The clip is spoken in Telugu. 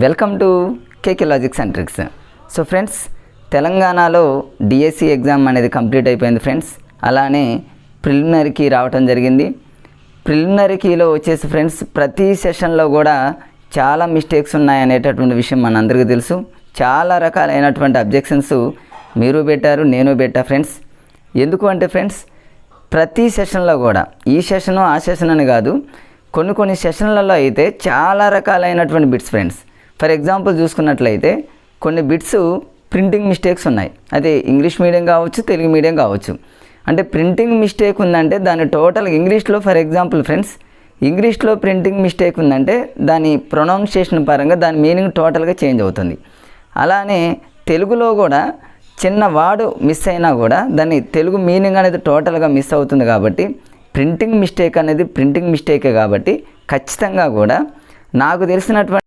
Welcome to KK logics and tricks. So friends, తెలంగాణలో డిఎస్సి ఎగ్జామ్ అనేది కంప్లీట్ అయిపోయింది ఫ్రెండ్స్. అలానే ప్రిలిమినరీకి రావటం జరిగింది. ప్రిలిమినరీలో వచ్చేసి ఫ్రెండ్స్ ప్రతి సెషన్లో కూడా చాలా మిస్టేక్స్ ఉన్నాయనేటటువంటి విషయం మనందరికీ తెలుసు. చాలా రకాలైనటువంటి అబ్జెక్షన్స్ మీరు పెట్టారు, నేను పెట్టా ఫ్రెండ్స్. ఎందుకు అంటే ఫ్రెండ్స్, ప్రతి సెషన్లో కూడా ఈ సెషను ఆ సెషన్ అని కాదు, కొన్ని సెషన్లలో అయితే చాలా రకాలైనటువంటి బిట్స్ ఫ్రెండ్స్. ఫర్ ఎగ్జాంపుల్ చూసుకున్నట్లయితే కొన్ని బిట్స్ ప్రింటింగ్ మిస్టేక్స్ ఉన్నాయి. అదే ఇంగ్లీష్ మీడియం కావచ్చు, తెలుగు మీడియం కావచ్చు. అంటే ప్రింటింగ్ మిస్టేక్ ఉందంటే దాని టోటల్ ఇంగ్లీష్లో, ఫర్ ఎగ్జాంపుల్ ఫ్రెండ్స్, ఇంగ్లీష్లో ప్రింటింగ్ మిస్టేక్ ఉందంటే దాని ప్రొనౌన్సియేషన్ పరంగా దాని మీనింగ్ టోటల్గా చేంజ్ అవుతుంది. అలానే తెలుగులో కూడా చిన్న వర్డ్ మిస్ అయినా కూడా దాని తెలుగు మీనింగ్ అనేది టోటల్గా మిస్ అవుతుంది. కాబట్టి ప్రింటింగ్ మిస్టేక్ అనేది ప్రింటింగ్ మిస్టేకే. కాబట్టి ఖచ్చితంగా కూడా నాకు తెలిసినటువంటి